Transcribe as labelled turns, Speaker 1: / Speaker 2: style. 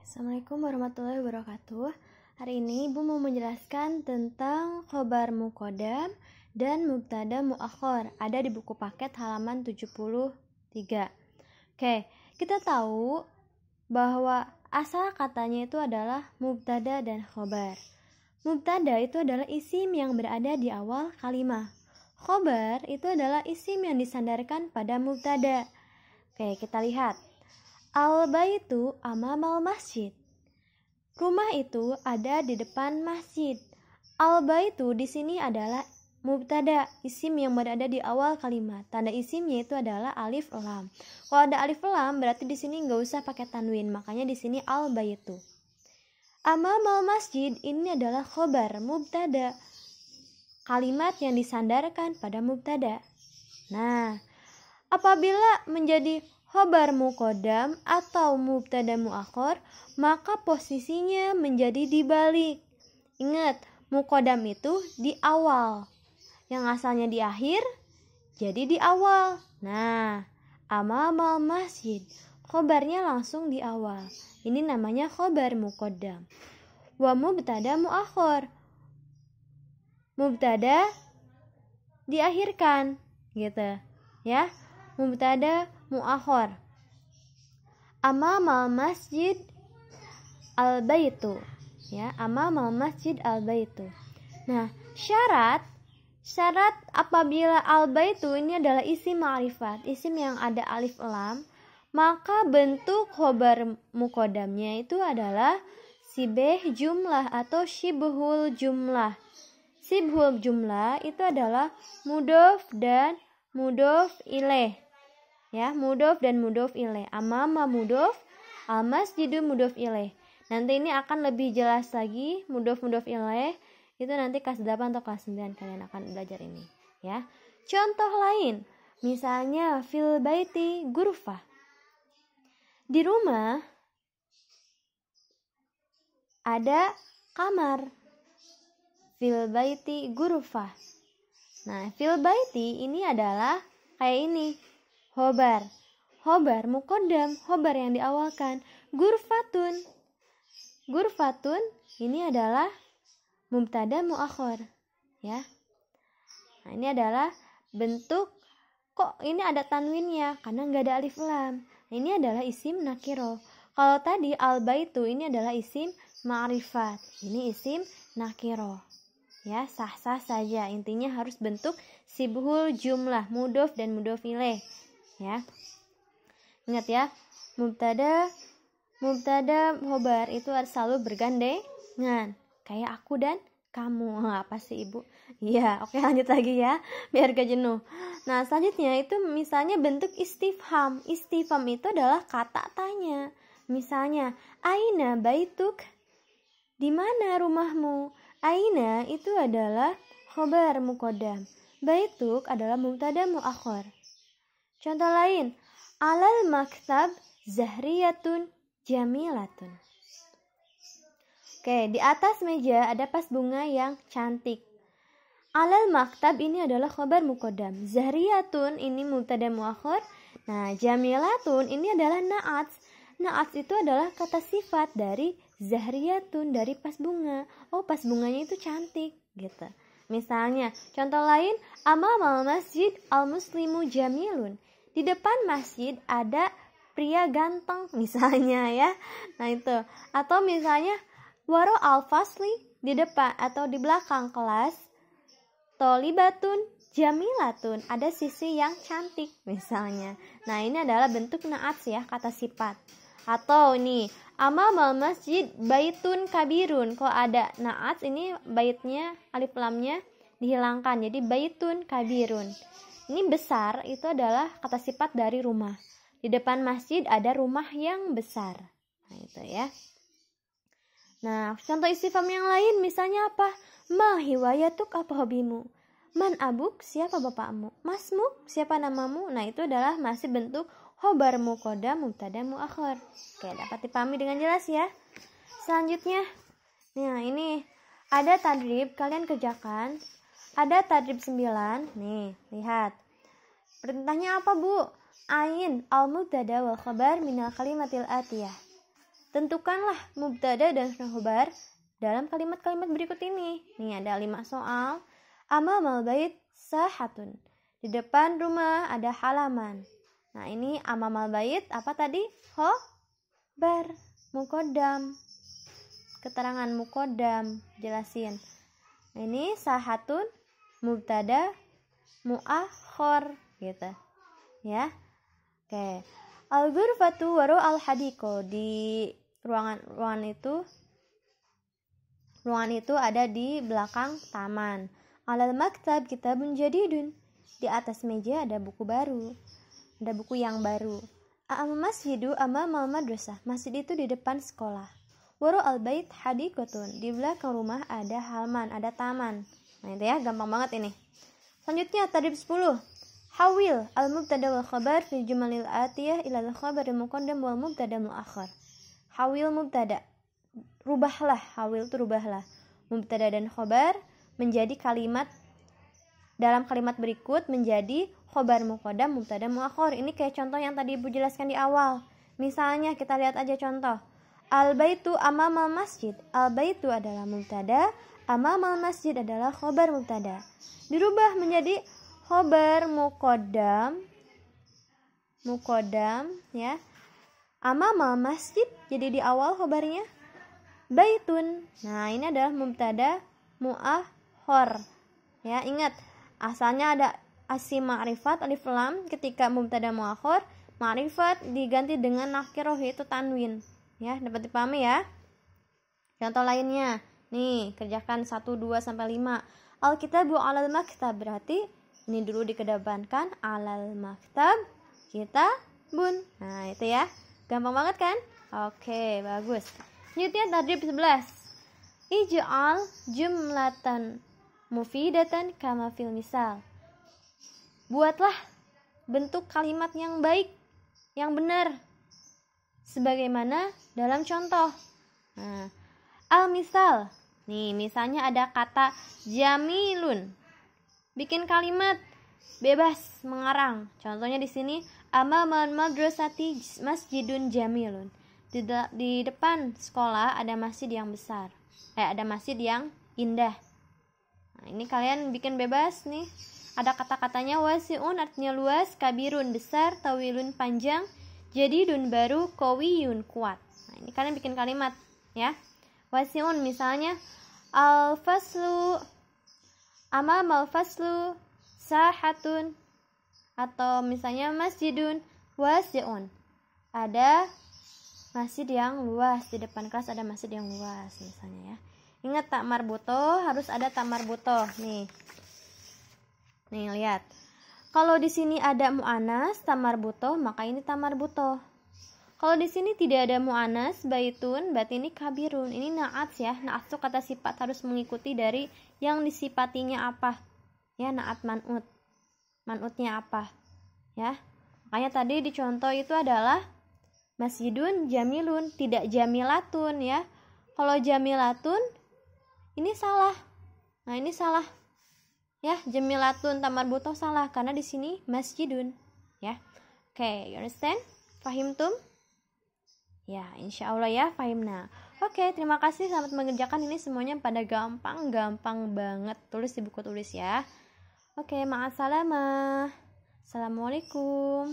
Speaker 1: Assalamualaikum warahmatullahi wabarakatuh. Hari ini Ibu mau menjelaskan tentang khobar muqaddam dan mubtada muakhar. Ada di buku paket halaman 73. Oke, kita tahu bahwa asal katanya itu adalah mubtada dan khobar. Mubtada itu adalah isim yang berada di awal kalimat. Khobar itu adalah isim yang disandarkan pada mubtada. Oke, kita lihat. Al-baitu amamal masjid. Rumah itu ada di depan masjid. Al-baitu di sini adalah mubtada, isim yang berada di awal kalimat. Tanda isimnya itu adalah alif lam. Kalau ada alif lam berarti di sini nggak usah pakai tanwin. Makanya di sini al-baitu. Amamal masjid ini adalah khobar mubtada. Kalimat yang disandarkan pada mubtada. Nah, apabila menjadi khobar muqaddam atau mubtada muakhar, maka posisinya menjadi dibalik. Ingat, muqaddam itu di awal. Yang asalnya di akhir, jadi di awal. Nah, amamal masjid, khobarnya langsung di awal. Ini namanya khobar muqaddam. Wa mubtada muakhar, mubtada diakhirkan, gitu ya. Mubtada muakhar. Amamal masjid al-baitu, ya, amamal masjid al-baitu. Nah, syarat apabila al-baitu ini adalah isim ma'rifat, isim yang ada alif lam, maka bentuk khobar muqaddamnya itu adalah sibeh jumlah atau shibhul jumlah. Shibhul jumlah itu adalah mudhof dan mudhof ilaih. Ya, mudhof dan mudhof ilaih. Amama mudhof, al-masjidu mudhof ilaih. Nanti ini akan lebih jelas lagi mudhof ilaih. Itu nanti kelas 8 atau kelas 9 kalian akan belajar ini, ya. Contoh lain, misalnya fil baiti ghurfah. Di rumah ada kamar. Fil baiti ghurfah. Nah, fil baiti ini adalah kayak ini. Khobar muqaddam, khobar yang diawalkan. Ghurfatun ini adalah mubtada muakhar, ya. Nah, ini adalah bentuk, kok ini ada tanwinnya karena nggak ada alif lam. Nah, ini adalah isim nakiro. Kalau tadi al-baitu ini adalah isim ma'rifat, ini isim nakiro, ya. Sah-sah saja, intinya harus bentuk sibhul jumlah, mudhof dan mudhof ilaih, ya. Ingat ya, mubtada khobar itu harus selalu bergandengan, kayak aku dan kamu. Apa sih Ibu? Iya, oke, lanjut lagi ya biar gak jenuh. Nah, selanjutnya itu misalnya bentuk istifham. Istifham itu adalah kata tanya. Misalnya, aina baituk? Di mana rumahmu? Aina itu adalah khobar muqaddam. Baituk adalah mubtada muakhar. Contoh lain, alal maktab zahriyatun jamilatun. Oke, di atas meja ada vas bunga yang cantik. Alal maktab ini adalah khobar muqaddam. Zahriyatun ini mubtada muakhar. Nah, jamilatun ini adalah na'ats. Na'ats itu adalah kata sifat dari zahriyatun, dari vas bunga. Oh, vas bunganya itu cantik, gitu. Misalnya, contoh lain, amamal masjid al-muslimu jamilun. Di depan masjid ada pria ganteng, misalnya ya. Nah, itu. Atau misalnya waro al-fasli, di depan atau di belakang kelas tolibatun jamilatun, ada sisi yang cantik, misalnya. Nah, ini adalah bentuk na'ats ya, kata sifat. Atau ini amamal masjid baitun kabirun. Kalau ada na'ats ini baitnya alif lamnya dihilangkan, jadi baitun kabirun. Ini besar itu adalah kata sifat dari rumah. Di depan masjid ada rumah yang besar. Nah, itu ya. Nah, contoh istifham yang lain misalnya apa? Ma hiwayatuk, apa hobimu? Man abuk, siapa bapakmu? Masmuk, siapa namamu? Nah, itu adalah masih bentuk khobar muqaddam mubtada muakhar. Oke, dapat dipahami dengan jelas ya. Selanjutnya, nah ini ada tadrib, kalian kerjakan. Ada tadrib 9. Nih, lihat. Perintahnya apa, Bu? Ain al-mubtada wal khabar minal kalimatil atiyah. Tentukanlah mubtada dan khobar dalam kalimat-kalimat berikut ini. Nih ada 5 soal. Amamal bait sahatun. Di depan rumah ada halaman. Nah, ini amamal bait apa tadi? Khobar muqaddam. Keterangan muqaddam, jelasin. Ini sahatun mubtada muakhor gitu. Ya. Oke. Al-ghurfatu waru al-hadiqo. Di ruangan itu ada di belakang taman. Alal maktab kitabun jadidun. Di atas meja ada buku baru. Ada buku yang baru. A'am masjidu amamal madrasah. Masjid itu di depan sekolah. Waru al-bait hadiqatun. Di belakang rumah ada halaman, ada taman. Nah, itu ya, gampang banget ini. Selanjutnya tadrib 10. Hawil al-mubtada wal khabar fi jumalil atiyah ila al-khabaril muqaddam wal mubtada muakhar. Hawil mubtada. Rubahlah, hawil itu rubahlah. Mubtada dan khabar menjadi kalimat dalam kalimat berikut menjadi khabar muqaddam, mubtada muakhar. Ini kayak contoh yang tadi Ibu jelaskan di awal. Misalnya kita lihat aja contoh. Al-baitu amamal masjid. Al-baitu adalah mubtada, amamal masjid adalah khabar mubtada. Dirubah menjadi khabar muqaddam ya. Amamal masjid jadi di awal khabarnya baitun. Nah, ini adalah mubtada muakhar. Ya, ingat asalnya ada asim ma'rifat alif lam. Ketika mubtada muakhar, ma'rifat diganti dengan nakirah yaitu tanwin. Ya, dapat dipahami ya. Contoh lainnya. Nih, kerjakan 1, 2 sampai 5. Al-kitabu 'alal maktab, berarti ini dulu dikedepankan, 'alal maktab kitabun. Nah, itu ya. Gampang banget kan? Oke, bagus. Selanjutnya tadrib 11. Ij'al jumlatan mufidatan kama fil misal. Buatlah bentuk kalimat yang baik, yang benar, sebagaimana dalam contoh. Nah, al-misal. Nih, misalnya ada kata jamilun. Bikin kalimat bebas mengarang. Contohnya di sini amamal madrasati masjidun jamilun. Di depan sekolah ada masjid yang besar. Ada masjid yang indah. Nah, ini kalian bikin bebas nih. Ada kata-katanya wasi'un artinya luas, kabirun besar, tawilun panjang, jadidun baru, qawiyun kuat. Nah, ini kalian bikin kalimat ya. Wasi'un misalnya al-faslu amamal faslu sahatun, atau misalnya masjidun wasi'un. Ada masjid yang luas, di depan kelas ada masjid yang luas misalnya ya. Ingat tak marbutoh, harus ada tak marbutoh. Nih lihat. Kalau di sini ada mu'anas tak marbutoh, maka ini tak marbutoh. Kalau di sini tidak ada mu'anas baitun, berarti ini kabirun. Ini na'at ya. Na'at itu kata sifat, harus mengikuti dari yang disifatinya apa. Ya, na'at man'ut. Man'utnya apa? Ya. Makanya tadi di contoh itu adalah masjidun jamilun, tidak jamilatun ya. Kalau jamilatun ini salah. Nah, ini salah. Ya, jamilatun tamar butoh salah karena di sini masjidun ya. Oke, you understand? Fahimtum? Ya, insya Allah ya, fahimna. Oke, terima kasih, selamat mengerjakan ini semuanya pada gampang banget. Tulis di buku tulis ya. Oke, ma'assalamah. Assalamualaikum.